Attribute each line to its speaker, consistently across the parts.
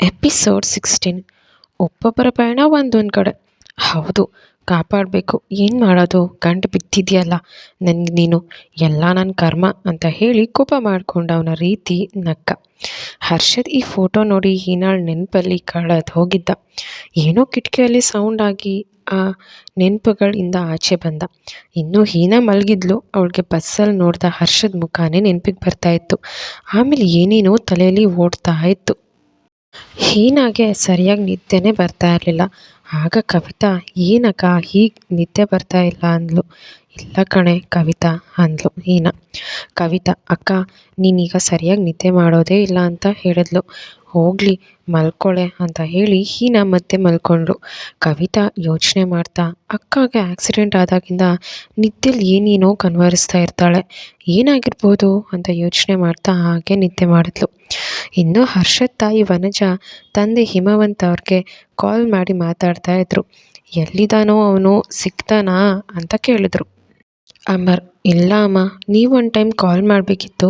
Speaker 1: Episode 16. ಒಬ್ಬೊಬ್ಬರ ಪಯಣ ಒಂದೊಂದು ಕಡೆ. ಹೌದು, ಕಾಪಾಡಬೇಕು. ಏನು ಮಾಡೋದು? ಗಂಟು ಬಿದ್ದಿದೆಯಲ್ಲ ನನಗೆ ನೀನು, ಎಲ್ಲ ನನ್ನ ಕರ್ಮ ಅಂತ ಹೇಳಿ ಕೋಪ ಮಾಡಿಕೊಂಡ ಅವನ ರೀತಿ ನಕ್ಕ. ಹರ್ಷದ್ ಈ ಫೋಟೋ ನೋಡಿ ಹೀನಾಳ್ ನೆನಪಲ್ಲಿ ಕಳೆದು ಹೋಗಿದ್ದ. ಏನೋ ಕಿಟಕಿಯಲ್ಲಿ ಸೌಂಡ್ ಆಗಿ ಆ ನೆನಪುಗಳಿಂದ ಆಚೆ ಬಂದ. ಇನ್ನೂ ಹೀನಾ ಮಲಗಿದ್ಲು. ಅವಳಿಗೆ ಬಸ್ಸಲ್ಲಿ ನೋಡ್ದ ಹರ್ಷದ ಮುಖಾನೇ ನೆನಪಿಗೆ ಬರ್ತಾ ಇತ್ತು. ಆಮೇಲೆ ಏನೇನೋ ತಲೆಯಲ್ಲಿ ಓಡ್ತಾ ಇತ್ತು. ಹೀನಾಗೆ ಸರಿಯಾಗಿ ನಿದ್ದೆನೇ ಬರ್ತಾ ಇರಲಿಲ್ಲ. ಆಗ ಕವಿತಾ, ಏನಕ್ಕ ಹೀಗೆ ನಿದ್ದೆ ಬರ್ತಾ ಇಲ್ಲ ಅಂದ್ಲು. ಇಲ್ಲ ಕಣೆ ಕವಿತಾ ಅಂದ್ಲು ಹೀನಾ. ಕವಿತಾ, ಅಕ್ಕ ನೀನೀಗ ಸರಿಯಾಗಿ ನಿದ್ದೆ ಮಾಡೋದೇ ಇಲ್ಲ ಅಂತ ಹೇಳಿದ್ಲು. ಹೋಗಲಿ ಮಲ್ಕೊಳೆ ಅಂತ ಹೇಳಿ ಹೀನಾ ಮತ್ತೆ ಮಲ್ಕೊಂಡ್ಳು. ಕವಿತಾ ಯೋಚನೆ ಮಾಡ್ತಾ, ಅಕ್ಕಗೆ ಆಕ್ಸಿಡೆಂಟ್ ಆದಾಗಿಂದ ನಿದ್ದೆಲಿ ಏನೇನೋ ಕನ್ವರಿಸ್ತಾ ಇರ್ತಾಳೆ, ಏನಾಗಿರ್ಬೋದು ಅಂತ ಯೋಚನೆ ಮಾಡ್ತಾ ಹಾಗೆ ನಿದ್ದೆ ಮಾಡಿದ್ಲು. ಇನ್ನು ಹರ್ಷದ್ ತಾಯಿ ವನಜಾ ತಂದೆ ಹಿಮವಂತ್ ಅವ್ರಿಗೆ ಕಾಲ್ ಮಾಡಿ ಮಾತಾಡ್ತಾ ಇದ್ರು. ಎಲ್ಲಿದ್ದಾನೋ ಅವನು, ಸಿಗ್ತಾನಾ ಅಂತ ಕೇಳಿದ್ರು. ಅಮರ್, ಇಲ್ಲ ಅಮ್ಮ, ನೀವು ಒಂದು ಟೈಮ್ ಕಾಲ್ ಮಾಡಬೇಕಿತ್ತು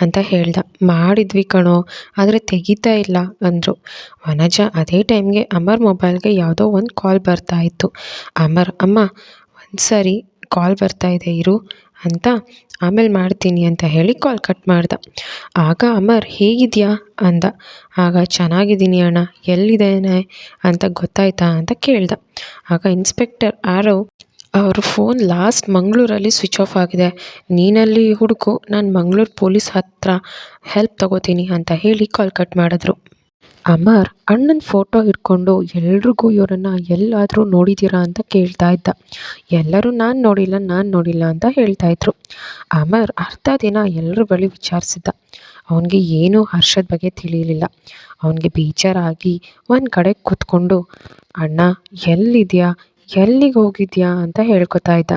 Speaker 1: ಅಂತ ಹೇಳ್ದ. ಮಾಡಿದ್ವಿ ಕಣೋ, ಆದರೆ ತೆಗಿತಾ ಇಲ್ಲ ಅಂದರು. ವನಜಾ ಅದೇ ಟೈಮ್ಗೆ ಅಮರ್ ಮೊಬೈಲ್ಗೆ ಯಾವುದೋ ಒಂದು ಕಾಲ್ ಬರ್ತಾ ಇತ್ತು. ಅಮರ್, ಅಮ್ಮ ಒಂದು ಸಾರಿ ಕಾಲ್ ಬರ್ತಾ ಇದೆ ಇರು ಅಂತ, ಆಮೇಲೆ ಮಾಡ್ತೀನಿ ಅಂತ ಹೇಳಿ ಕಾಲ್ ಕಟ್ ಮಾಡ್ದ. ಆಗ ಅಮರ್, ಹೇಗಿದೆಯಾ ಅಂದ. ಆಗ ಚೆನ್ನಾಗಿದ್ದೀನಿ ಅಣ್ಣ, ಎಲ್ಲಿದ್ದೇನೆ ಅಂತ ಗೊತ್ತಾಯ್ತಾ ಅಂತ ಕೇಳ್ದ. ಆಗ ಇನ್ಸ್ಪೆಕ್ಟರ್ ಆರವ್, ಅವ್ರ ಫೋನ್ ಲಾಸ್ಟ್ ಮಂಗಳೂರಲ್ಲಿ ಸ್ವಿಚ್ ಆಫ್ ಆಗಿದೆ, ನೀನಲ್ಲಿ ಹುಡುಕು, ನಾನು ಮಂಗಳೂರು ಪೊಲೀಸ್ ಹತ್ರ ಹೆಲ್ಪ್ ತಗೋತೀನಿ ಅಂತ ಹೇಳಿ ಕಾಲ್ ಕಟ್ ಮಾಡಿದ್ರು. ಅಮರ್ ಅಣ್ಣನ ಫೋಟೋ ಹಿಡ್ಕೊಂಡು ಎಲ್ರಿಗೂ ಇವರನ್ನು ಎಲ್ಲಾದರೂ ನೋಡಿದ್ದೀರಾ ಅಂತ ಕೇಳ್ತಾ ಇದ್ದ. ಎಲ್ಲರೂ ನಾನು ನೋಡಿಲ್ಲ ಅಂತ ಹೇಳ್ತಾ ಇದ್ರು. ಅಮರ್ ಅರ್ಧ ದಿನ ಎಲ್ಲರ ಬಳಿ ವಿಚಾರಿಸಿದ್ದ. ಅವನಿಗೆ ಏನೂ ಹರ್ಷದ ಬಗ್ಗೆ ತಿಳಿಯಲಿಲ್ಲ. ಅವನಿಗೆ ಬೇಜಾರಾಗಿ ಒಂದು ಕಡೆ ಕೂತ್ಕೊಂಡು, ಅಣ್ಣ ಎಲ್ಲಿದೆಯಾ, ಎಲ್ಲಿಗೆ ಹೋಗಿದ್ಯಾ ಅಂತ ಹೇಳ್ಕೊತಾ ಇದ್ದ.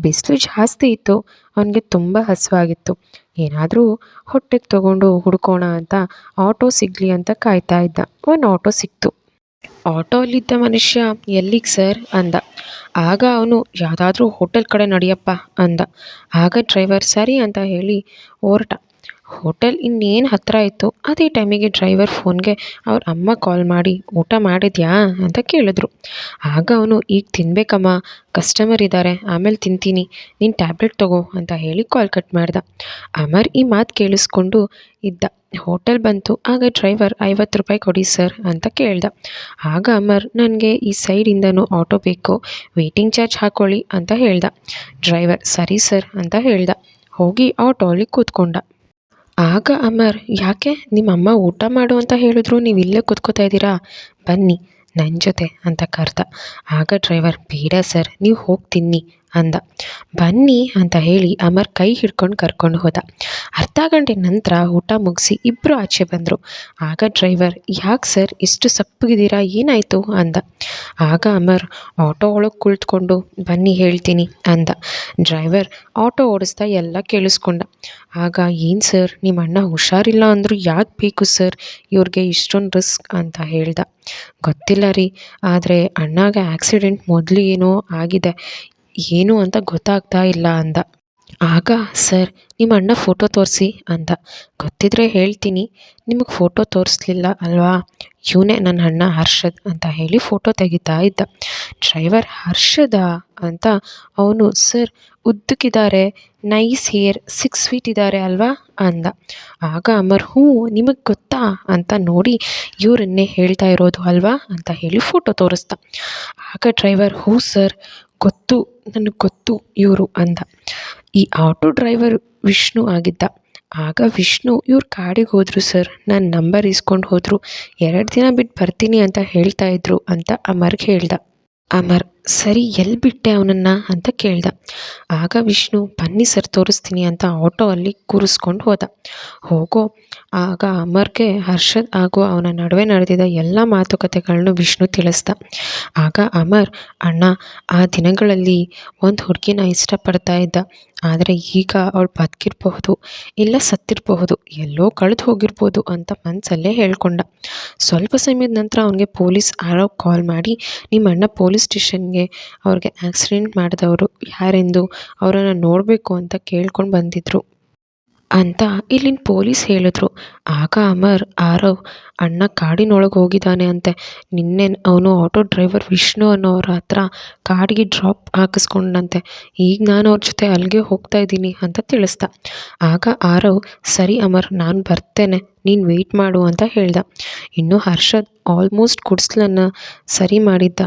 Speaker 1: ಬಿಸಿಲು ಜಾಸ್ತಿ ಇತ್ತು, ಅವನಿಗೆ ತುಂಬ ಹಸಿವಾಗಿತ್ತು. ಏನಾದರೂ ಹೊಟ್ಟೆಗೆ ತಗೊಂಡು ಹುಡ್ಕೋಣ ಅಂತ ಆಟೋ ಸಿಗಲಿ ಅಂತ ಕಾಯ್ತಾ ಇದ್ದ. ಒಂದು ಆಟೋ ಸಿಕ್ತು. ಆಟೋಲ್ಲಿದ್ದ ಮನುಷ್ಯ, ಎಲ್ಲಿಗೆ ಸರ್ ಅಂದ. ಆಗ ಅವನು, ಯಾವುದಾದ್ರೂ ಹೋಟೆಲ್ ಕಡೆ ನಡಿಯಪ್ಪ ಅಂದ. ಆಗ ಡ್ರೈವರ್ ಸರಿ ಅಂತ ಹೇಳಿ ಹೊರಟ. ಹೋಟೆಲ್ ಇನ್ನೇನು ಹತ್ತಿರ ಇತ್ತು. ಅದೇ ಟೈಮಿಗೆ ಡ್ರೈವರ್ ಫೋನ್ಗೆ ಅವ್ರ ಅಮ್ಮ ಕಾಲ್ ಮಾಡಿ, ಊಟ ಮಾಡಿದ್ಯಾ ಅಂತ ಕೇಳಿದ್ರು. ಆಗ ಅವನು, ಈಗ ತಿನ್ಬೇಕಮ್ಮ, ಕಸ್ಟಮರ್ ಇದ್ದಾರೆ, ಆಮೇಲೆ ತಿಂತೀನಿ, ನೀನು ಟ್ಯಾಬ್ಲೆಟ್ ತಗೋ ಅಂತ ಹೇಳಿ ಕಾಲ್ ಕಟ್ ಮಾಡ್ದ. ಅಮರ್ ಈ ಮಾತು ಕೇಳಿಸ್ಕೊಂಡು ಇದ್ದ. ಹೋಟೆಲ್ ಬಂತು. ಆಗ ಡ್ರೈವರ್, 50 ರೂಪಾಯಿ ಕೊಡಿ ಸರ್ ಅಂತ ಕೇಳ್ದ. ಆಗ ಅಮರ್, ನನಗೆ ಈ ಸೈಡಿಂದನೂ ಆಟೋ ಬೇಕು, ವೇಟಿಂಗ್ ಚಾರ್ಜ್ ಹಾಕ್ಕೊಳ್ಳಿ ಅಂತ ಹೇಳ್ದ. ಡ್ರೈವರ್ ಸರಿ ಸರ್ ಅಂತ ಹೇಳ್ದ. ಹೋಗಿ ಆಟೋಲಿ ಕೂತ್ಕೊಂಡ. ಆಗ ಅಮರ್, ಯಾಕೆ ನಿಮ್ಮ ಅಮ್ಮ ಊಟ ಮಾಡು ಅಂತ ಹೇಳಿದ್ರು, ನೀವು ಇಲ್ಲೇ ಕೂತ್ಕೋತಾ ಇದ್ದೀರಾ, ಬನ್ನಿ ನನ್ನ ಜೊತೆ ಅಂತ ಕರೆದ. ಆಗ ಡ್ರೈವರ್, ಬೇಡ ಸರ್, ನೀವು ಹೋಗಿ ತಿನ್ನಿ ಅಂದ. ಬನ್ನಿ ಅಂತ ಹೇಳಿ ಅಮರ್ ಕೈ ಹಿಡ್ಕೊಂಡು ಕರ್ಕೊಂಡು ಹೋದ. ಅರ್ಧ ಗಂಟೆ ನಂತರ ಊಟ ಮುಗಿಸಿ ಇಬ್ಬರು ಆಚೆ ಬಂದರು. ಆಗ ಡ್ರೈವರ್, ಯಾಕೆ ಸರ್ ಇಷ್ಟು ಸಪ್ಪಗಿದ್ದೀರಾ, ಏನಾಯಿತು ಅಂದ. ಆಗ ಅಮರ್ ಆಟೋ ಒಳಗೆ ಕುಳಿತುಕೊಂಡು, ಬನ್ನಿ ಹೇಳ್ತೀನಿ ಅಂದ. ಡ್ರೈವರ್ ಆಟೋ ಓಡಿಸ್ತಾ ಎಲ್ಲ ಕೇಳಿಸ್ಕೊಂಡ. ಆಗ, ಏನು ಸರ್ ನಿಮ್ಮ ಅಣ್ಣ ಹುಷಾರಿಲ್ಲ ಅಂದರು, ಯಾಕೆ ಬೇಕು ಸರ್ ಇವ್ರಿಗೆ ಇಷ್ಟೊಂದು ರಿಸ್ಕ್ ಅಂತ ಹೇಳ್ದ. ಗೊತ್ತಿಲ್ಲ ರೀ, ಆದರೆ ಅಣ್ಣಗೆ ಆಕ್ಸಿಡೆಂಟ್ ಮೊದಲು ಏನೋ ಆಗಿದೆ, ಏನು ಅಂತ ಗೊತ್ತಾಗ್ತಾ ಇಲ್ಲ ಅಂದ. ಆಗ ಸರ್ ನಿಮ್ಮ ಅಣ್ಣ ಫೋಟೋ ತೋರಿಸಿ ಅಂದ. ಗೊತ್ತಿದ್ರೆ ಹೇಳ್ತೀನಿ, ನಿಮಗೆ ಫೋಟೋ ತೋರಿಸ್ಲಿಲ್ಲ ಅಲ್ವಾ, ಇವನೇ ನನ್ನ ಅಣ್ಣ ಹರ್ಷದ್ ಅಂತ ಹೇಳಿ ಫೋಟೋ ತೆಗಿತಾ ಇದ್ದ. ಡ್ರೈವರ್, ಹರ್ಷದ ಅಂತ. ಅವನು, ಸರ್ ಉದ್ದಕ್ಕಿದ್ದಾರೆ, ನೈಸ್ ಹೇರ್, 6 ಫೀಟ್ ಇದ್ದಾರೆ ಅಲ್ವಾ ಅಂದ. ಆಗ ಅಮರ್, ಹ್ಞೂ ನಿಮಗೆ ಗೊತ್ತಾ ಅಂತ ನೋಡಿ, ಇವರನ್ನೇ ಹೇಳ್ತಾ ಇರೋದು ಅಲ್ವಾ ಅಂತ ಹೇಳಿ ಫೋಟೋ ತೋರಿಸ್ದ. ಆಗ ಡ್ರೈವರ್, ಹ್ಞೂ ಸರ್ ಗೊತ್ತು, ನನಗೆ ಗೊತ್ತು ಇವರು ಅಂದ. ಈ ಆಟೋ ಡ್ರೈವರ್ ವಿಷ್ಣು ಆಗಿದ್ದ. ಆಗ ವಿಷ್ಣು, ಇವ್ರು ಕಾಡಿಗೆ ಹೋದರು ಸರ್, ನನ್ನ ನಂಬರ್ ಇಸ್ಕೊಂಡು ಹೋದರು, 2 ದಿನ ಬಿಟ್ಟು ಬರ್ತೀನಿ ಅಂತ ಹೇಳ್ತಾ ಇದ್ರು ಅಂತ ಅಮರ್ಗೆ ಹೇಳ್ದ. ಅಮರ್, ಸರಿ ಎಲ್ಲಿ ಬಿಟ್ಟೆ ಅವನನ್ನು ಅಂತ ಕೇಳ್ದ. ಆಗ ವಿಷ್ಣು, ಬನ್ನಿ ಸರ್ ತೋರಿಸ್ತೀನಿ ಅಂತ ಆಟೋ ಅಲ್ಲಿ ಕೂರಿಸ್ಕೊಂಡು ಹೋದ. ಆಗ ಅಮರ್ಗೆ ಹರ್ಷದ್ ಹಾಗೂ ಅವನ ನಡುವೆ ನಡೆದಿದ್ದ ಎಲ್ಲ ಮಾತುಕತೆಗಳನ್ನು ವಿಷ್ಣು ತಿಳಿಸ್ದ. ಆಗ ಅಮರ್, ಅಣ್ಣ ಆ ದಿನಗಳಲ್ಲಿ ಒಂದು ಹುಡುಗಿನ ಇಷ್ಟಪಡ್ತಾ ಇದ್ದ, ಆದರೆ ಈಗ ಅವಳು ಬದುಕಿರಬಹುದು, ಇಲ್ಲ ಸತ್ತಿರಬಹುದು, ಎಲ್ಲೋ ಕಳೆದು ಹೋಗಿರ್ಬೋದು ಅಂತ ಮನಸ್ಸಲ್ಲೇ ಹೇಳ್ಕೊಂಡ. ಸ್ವಲ್ಪ ಸಮಯದ ನಂತರ ಅವನಿಗೆ ಪೊಲೀಸ್ ಯಾರೋ ಕಾಲ್ ಮಾಡಿ, ನಿಮ್ಮ ಅಣ್ಣ ಪೊಲೀಸ್ ಸ್ಟೇಷನ್ಗೆ ಅವ್ರಿಗೆ ಆಕ್ಸಿಡೆಂಟ್ ಮಾಡಿದವರು ಯಾರೆಂದು ಅವರನ್ನು ನೋಡಬೇಕು ಅಂತ ಕೇಳ್ಕೊಂಡು ಬಂದಿದ್ದರು. ಅಂತ ಇಲ್ಲಿನ ಪೊಲೀಸ್ ಹೇಳಿದ್ರು. ಆಗ ಅಮರ್ ಆರವ್ ಅಣ್ಣ ಕಾಡಿನೊಳಗೆ ಹೋಗಿದ್ದಾನೆ ಅಂತೆ. ನಿನ್ನೆ ಅವನು ಆಟೋ ಡ್ರೈವರ್ ವಿಷ್ಣು ಅನ್ನೋರ ಹತ್ರ ಕಾಡಿಗೆ ಡ್ರಾಪ್ ಹಾಕಿಸ್ಕೊಂಡಂತೆ. ಈಗ ನಾನು ಅವ್ರ ಜೊತೆ ಅಲ್ಲಿಗೆ ಹೋಗ್ತಾ ಇದ್ದೀನಿ ಅಂತ ತಿಳಿಸ್ದ. ಆಗ ಆರವ್ ಸರಿ ಅಮರ್, ನಾನು ಬರ್ತೇನೆ, ನೀನು ವೆಯ್ಟ್ ಮಾಡು ಅಂತ ಹೇಳ್ದ. ಇನ್ನು ಹರ್ಷದ್ ಆಲ್ಮೋಸ್ಟ್ ಗುಡ್ಸ್ಲನ್ನು ಸರಿ ಮಾಡಿದ್ದ.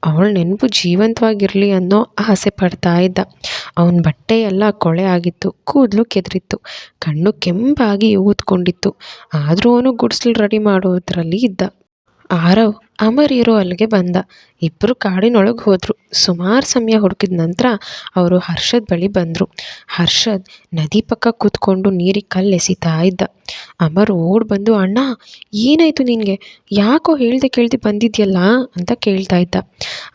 Speaker 1: ಅವಳ ನೆನಪು ಜೀವಂತವಾಗಿರಲಿ ಅನ್ನೋ ಆಸೆ ಪಡ್ತಾ ಇದ್ದ. ಅವನ ಬಟ್ಟೆ ಎಲ್ಲ ಕೊಳೆ ಆಗಿತ್ತು, ಕೂದಲು ಕೆದರಿತ್ತು, ಕಣ್ಣು ಕೆಂಪಾಗಿ ಊದ್ಕೊಂಡಿತ್ತು. ಆದರೂ ಅವನು ಗುಡಿಸಲು ರೆಡಿ ಮಾಡೋದ್ರಲ್ಲಿ ಇದ್ದ. ಆರವ್ ಅಮರ್ ಇರೋ ಅಲ್ಲಿಗೆ ಬಂದ. ಇಬ್ಬರು ಕಾಡಿನೊಳಗೆ ಹೋದರು. ಸುಮಾರು ಸಮಯ ಹುಡುಕಿದ ನಂತರ ಅವರು ಹರ್ಷದ್ ಬಳಿ ಬಂದರು. ಹರ್ಷದ್ ನದಿ ಪಕ್ಕ ಕೂತ್ಕೊಂಡು ನೀರಿಗೆ ಕಲ್ಲು ಎಸಿತಾ ಇದ್ದ. ಅಮರ್ ಓಡ್ ಬಂದು, ಅಣ್ಣ ಏನಾಯಿತು ನಿನಗೆ, ಯಾಕೋ ಹೇಳ್ದೆ ಕೇಳ್ದೆ ಬಂದಿದ್ಯಲ್ಲ ಅಂತ ಕೇಳ್ತಾ ಇದ್ದ.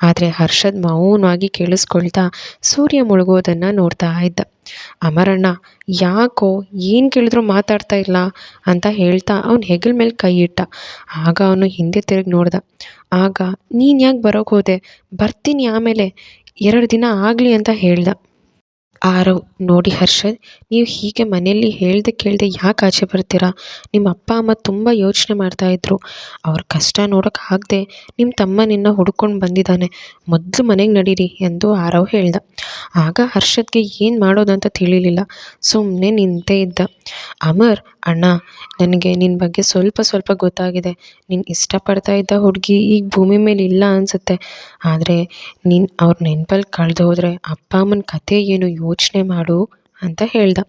Speaker 1: ಆದರೆ ಹರ್ಷದ್ ಮೌನವಾಗಿ ಕೇಳಿಸ್ಕೊಳ್ತಾ ಸೂರ್ಯ ಮುಳುಗೋದನ್ನು ನೋಡ್ತಾ ಇದ್ದ. ಅಮರಣ್ಣ ಯಾಕೋ ಏನು ಕೇಳಿದ್ರು ಮಾತಾಡ್ತಾ ಇಲ್ಲ ಅಂತ ಹೇಳ್ತಾ ಅವನ ಹೆಗಲ ಮೇಲೆ ಕೈ ಇಟ್ಟ. ಆಗ ಅವನು ಹಿಂದೆ ತಿರುಗಿ ನೋಡ್ದ. ಆಗ ನೀನು ಯಾಕೆ ಬರೋಕೆ ಹೋದೆ, ಬರ್ತೀನಿ ಆಮೇಲೆ, 2 ದಿನ ಆಗಲಿ ಅಂತ ಹೇಳ್ದ. ಆರವ್ ನೋಡಿ ಹರ್ಷದ್, ನೀವು ಹೀಗೆ ಮನೆಯಲ್ಲಿ ಹೇಳ್ದೆ ಕೇಳ್ದೆ ಯಾಕೆ ಆಚೆ ಬರ್ತೀರಾ? ನಿಮ್ಮ ಅಪ್ಪ ಅಮ್ಮ ತುಂಬ ಯೋಚನೆ ಮಾಡ್ತಾಯಿದ್ರು. ಅವ್ರ ಕಷ್ಟ ನೋಡೋಕೆ ಆಗದೆ ನಿಮ್ಮ ತಮ್ಮ ನಿನ್ನ ಹುಡ್ಕೊಂಡು ಬಂದಿದ್ದಾನೆ. ಮೊದಲು ಮನೆಗೆ ನಡೀರಿ ಎಂದು ಆರವ್ ಹೇಳ್ದ. ಆಗ ಹರ್ಷದ್ಗೆ ಏನು ಮಾಡೋದಂತ ತಿಳಿಲಿಲ್ಲ. ಸುಮ್ಮನೆ ನಿಂತೇ ಇದ್ದ. ಅಮರ್, ಅಣ್ಣ ನನಗೆ ನಿನ್ನ ಬಗ್ಗೆ ಸ್ವಲ್ಪ ಸ್ವಲ್ಪ ಗೊತ್ತಾಗಿದೆ. ನೀನು ಇಷ್ಟಪಡ್ತಾ ಇದ್ದ ಹುಡುಗಿ ಈಗ ಭೂಮಿ ಮೇಲೆ ಇಲ್ಲ ಅನಿಸುತ್ತೆ. ಆದರೆ ನೀನು ಅವ್ರ ನೆನಪಲ್ಲಿ ಕಳೆದು ಹೋದರೆ ಅಪ್ಪ ಅಮ್ಮನ ಕತೆ ಏನು ಯೋಚನೆ ಮಾಡು ಅಂತ ಹೇಳ್ದ.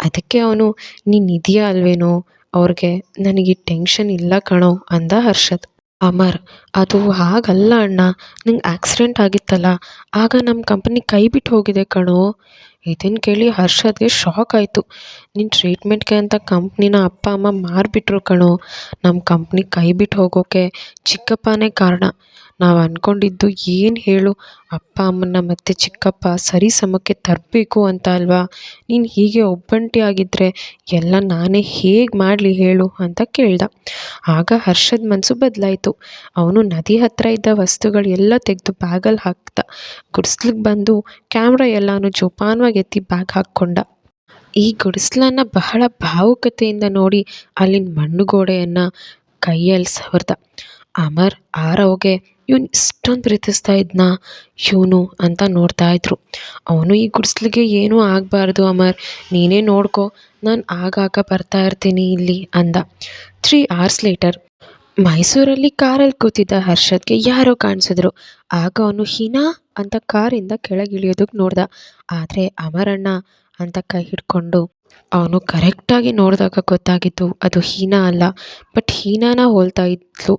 Speaker 1: ಅದಕ್ಕೆ ಅವನು, ನೀನು ಇದೆಯಾ ಅಲ್ವೇನೋ ಅವ್ರಿಗೆ, ನನಗೆ ಟೆನ್ಷನ್ ಇಲ್ಲ ಕಣೋ ಅಂದ ಹರ್ಷದ್. ಅಮರ್, ಅದು ಹಾಗಲ್ಲ ಅಣ್ಣ, ನಂಗೆ ಆಕ್ಸಿಡೆಂಟ್ ಆಗಿತ್ತಲ್ಲ, ಆಗ ನಮ್ಮ ಕಂಪನಿ ಕೈ ಬಿಟ್ಟು ಹೋಗಿದೆ ಕಣೋ. ಇದನ್ನು ಕೇಳಿ ಹರ್ಷದ್ಗೆ ಶಾಕ್ ಆಯಿತು. ನಿನ್ನ ಟ್ರೀಟ್ಮೆಂಟ್ಗೆ ಅಂತ ಕಂಪ್ನಿನ ಅಪ್ಪ ಅಮ್ಮ ಮಾರಿಬಿಟ್ರು ಕಣೋ. ನಮ್ಮ ಕಂಪ್ನಿ ಕೈ ಬಿಟ್ಟು ಹೋಗೋಕ್ಕೆ ಚಿಕ್ಕಪ್ಪನೇ ಕಾರಣ. ನಾವು ಅಂದ್ಕೊಂಡಿದ್ದು ಏನು ಹೇಳು, ಅಪ್ಪ ಅಮ್ಮನ ಮತ್ತು ಚಿಕ್ಕಪ್ಪ ಸರಿ ಸಮಕ್ಕೆ ತರಬೇಕು ಅಂತ ಅಲ್ವಾ. ನೀನು ಹೀಗೆ ಒಬ್ಬಂಟಿ ಆಗಿದ್ದರೆ ಎಲ್ಲ ನಾನೇ ಹೇಗೆ ಮಾಡಲಿ ಹೇಳು ಅಂತ ಕೇಳ್ದ. ಆಗ ಹರ್ಷದ ಮನಸ್ಸು ಬದಲಾಯಿತು. ಅವನು ನದಿ ಹತ್ತಿರ ಇದ್ದ ವಸ್ತುಗಳು ಎಲ್ಲ ತೆಗೆದು ಬ್ಯಾಗಲ್ಲಿ ಹಾಕ್ದ. ಗುಡಿಸ್ಲಿಗೆ ಬಂದು ಕ್ಯಾಮ್ರಾ ಎಲ್ಲನೂ ಜೋಪಾನವಾಗಿ ಎತ್ತಿ ಬ್ಯಾಗ್ ಹಾಕ್ಕೊಂಡ. ಈ ಗುಡಿಸ್ಲನ್ನು ಬಹಳ ಭಾವುಕತೆಯಿಂದ ನೋಡಿ ಅಲ್ಲಿನ ಮಣ್ಣುಗೋಡೆಯನ್ನು ಕೈಯಲ್ಲಿ ಸವರ್ದ. ಅಮರ್ ಆರವ್ಗೆ ಇವನು ಇಷ್ಟೊಂದು ಪ್ರೀತಿಸ್ತಾ ಇದ್ನಾ ಇವನು ಅಂತ ನೋಡ್ತಾ ಇದ್ರು. ಅವನು ಈ ಗುಡಿಸ್ಲಿಗೆ ಏನೂ ಆಗಬಾರ್ದು ಅಮರ್, ನೀನೇ ನೋಡ್ಕೊ, ನಾನು ಆಗಾಗ ಬರ್ತಾ ಇರ್ತೀನಿ ಇಲ್ಲಿ ಅಂದ. 3 hours ಲೇಟರ್ ಮೈಸೂರಲ್ಲಿ ಕಾರಲ್ಲಿ ಕೂತಿದ್ದ ಹರ್ಷದ್ಗೆ ಯಾರೋ ಕಾಣಿಸಿದ್ರು. ಆಗ ಅವನು ಹೀನಾ ಅಂತ ಕಾರಿಂದ ಕೆಳಗಿಳಿಯೋದಕ್ಕೆ ನೋಡ್ದ. ಆದರೆ ಅಮರಣ್ಣ ಅಂತ ಕೈ ಹಿಡ್ಕೊಂಡು ಅವನು ಕರೆಕ್ಟಾಗಿ ನೋಡಿದಾಗ ಗೊತ್ತಾಗಿತ್ತು ಅದು ಹೀನಾ ಅಲ್ಲ, ಬಟ್ ಹೀನಾನ ಹೋಲ್ತಾ ಇದ್ಲು.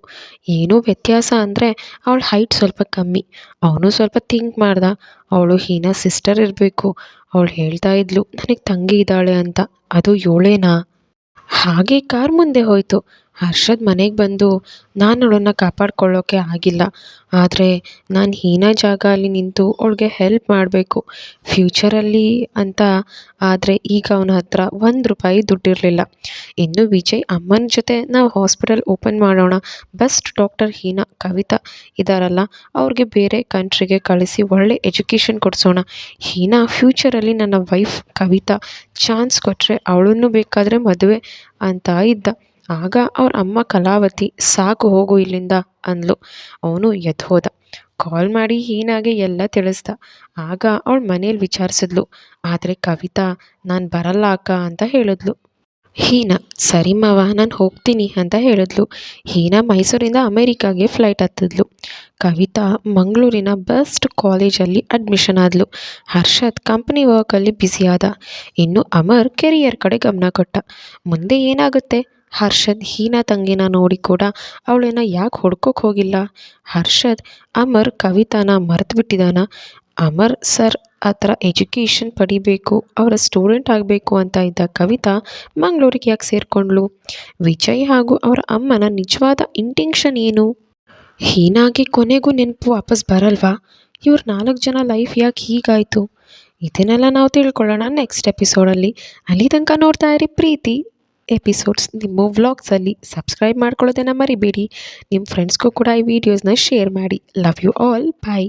Speaker 1: ಏನೂ ವ್ಯತ್ಯಾಸ ಅಂದರೆ ಅವಳ ಹೈಟ್ ಸ್ವಲ್ಪ ಕಮ್ಮಿ. ಅವನು ಸ್ವಲ್ಪ ಥಿಂಕ್ ಮಾಡ್ದ, ಅವಳು ಹೀನಾ ಸಿಸ್ಟರ್ ಇರಬೇಕು. ಅವಳು ಹೇಳ್ತಾ ಇದ್ಲು ನನಗೆ ತಂಗಿ ಇದ್ದಾಳೆ ಅಂತ, ಅದು ಇವಳೇನಾ? ಹಾಗೆ ಕಾರ್ ಮುಂದೆ ಹೋಯಿತು. ಹರ್ಷದ್ ಮನೆಗೆ ಬಂದು, ನಾನು ಅವಳನ್ನು ಕಾಪಾಡ್ಕೊಳ್ಳೋಕ್ಕೆ ಆಗಿಲ್ಲ, ಆದರೆ ನಾನು ಹೀನಾ ಜಾಗ ಅಲ್ಲಿ ನಿಂತು ಅವಳಿಗೆ ಹೆಲ್ಪ್ ಮಾಡಬೇಕು ಫ್ಯೂಚರಲ್ಲಿ ಅಂತ. ಆದರೆ ಈಗ ಅವನ ಹತ್ರ ₹1 ದುಡ್ಡಿರಲಿಲ್ಲ. ಇನ್ನು ವಿಜಯ್ ಅಮ್ಮನ ಜೊತೆ ನಾವು ಹಾಸ್ಪಿಟಲ್ ಓಪನ್ ಮಾಡೋಣ, ಬೆಸ್ಟ್ ಡಾಕ್ಟರ್ ಹೀನಾ ಕವಿತಾ ಇದ್ದಾರಲ್ಲ, ಅವ್ರಿಗೆ ಬೇರೆ ಕಂಟ್ರಿಗೆ ಕಳಿಸಿ ಒಳ್ಳೆ ಎಜುಕೇಷನ್ ಕೊಡಿಸೋಣ. ಹೀನಾ ಫ್ಯೂಚರಲ್ಲಿ ನನ್ನ ವೈಫ್ ಕವಿತಾ, ಚಾನ್ಸ್ ಕೊಟ್ಟರೆ ಅವಳನ್ನು ಬೇಕಾದರೆ ಮದುವೆ ಅಂತ ಇದ್ದ. ಆಗ ಅವ್ರ ಅಮ್ಮ ಕಲಾವತಿ ಸಾಕು ಹೋಗು ಇಲ್ಲಿಂದ ಅಂದ್ಲು. ಅವನು ಎದ್ದು ಹೋದ. ಕಾಲ್ ಮಾಡಿ ಹೀನಾಗೆ ಎಲ್ಲ ತಿಳಿಸ್ದ. ಆಗ ಅವಳ ಮನೇಲಿ ವಿಚಾರಿಸಿದ್ಲು. ಆದರೆ ಕವಿತಾ ನಾನು ಬರಲ್ಲ ಅಕ್ಕ ಅಂತ ಹೇಳಿದ್ಲು. ಹೀನಾ ಸರಿ ಮಾವ ನಾನು ಹೋಗ್ತೀನಿ ಅಂತ ಹೇಳಿದ್ಲು. ಹೀನಾ ಮೈಸೂರಿಂದ ಅಮೇರಿಕಾಗೆ ಫ್ಲೈಟ್ ಹತ್ತಿದ್ಲು. ಕವಿತಾ ಮಂಗಳೂರಿನ ಬೆಸ್ಟ್ ಕಾಲೇಜಲ್ಲಿ ಅಡ್ಮಿಷನ್ ಆದಳು. ಹರ್ಷದ್ ಕಂಪ್ನಿ ವರ್ಕಲ್ಲಿ ಬ್ಯುಸಿ ಆದ. ಇನ್ನು ಅಮರ್ ಕೆರಿಯರ್ ಕಡೆ ಗಮನ ಕೊಟ್ಟ. ಮುಂದೆ ಏನಾಗುತ್ತೆ? ಹರ್ಷದ್ ಹೀನಾ ತಂಗಿನ ನೋಡಿ ಕೂಡ ಅವಳನ್ನ ಯಾಕೆ ಹುಡ್ಕೋಕೆ ಹೋಗಿಲ್ಲ? ಹರ್ಷದ್ ಅಮರ್ ಕವಿತಾನ ಮರೆತು ಬಿಟ್ಟಿದ್ದಾನ? ಅಮರ್ ಸರ್ ಆ ಥರ ಎಜುಕೇಷನ್ ಪಡಿಬೇಕು, ಅವರ ಸ್ಟೂಡೆಂಟ್ ಆಗಬೇಕು ಅಂತ ಇದ್ದ ಕವಿತಾ ಮಂಗಳೂರಿಗೆ ಯಾಕೆ ಸೇರಿಕೊಂಡ್ಳು? ವಿಜಯ್ ಹಾಗೂ ಅವರ ಅಮ್ಮನ ನಿಜವಾದ ಇಂಟೆನ್ಷನ್ ಏನು? ಹೀನಾಗಿ ಕೊನೆಗೂ ನೆನಪು ವಾಪಸ್ ಬರಲ್ವಾ? ಇವ್ರ 4 ಜನ ಲೈಫ್ ಯಾಕೆ ಹೀಗಾಯಿತು? ಇದನ್ನೆಲ್ಲ ನಾವು ತಿಳ್ಕೊಳ್ಳೋಣ ನೆಕ್ಸ್ಟ್ ಎಪಿಸೋಡಲ್ಲಿ. ಅಲ್ಲಿ ತನಕ ನೋಡ್ತಾ ಇರಿ ಪ್ರೀತಿ ಎಪಿಸೋಡ್ಸ್. ನಿಮ್ಮ ವ್ಲಾಗ್ಸಲ್ಲಿ ಸಬ್ಸ್ಕ್ರೈಬ್ ಮಾಡ್ಕೊಳ್ಳೋದನ್ನು ಮರಿಬೇಡಿ. ನಿಮ್ಮ ಫ್ರೆಂಡ್ಸ್ಗೂ ಕೂಡ ಈ ವಿಡಿಯೋಸ್ನ ಶೇರ್ ಮಾಡಿ. Love you all, bye.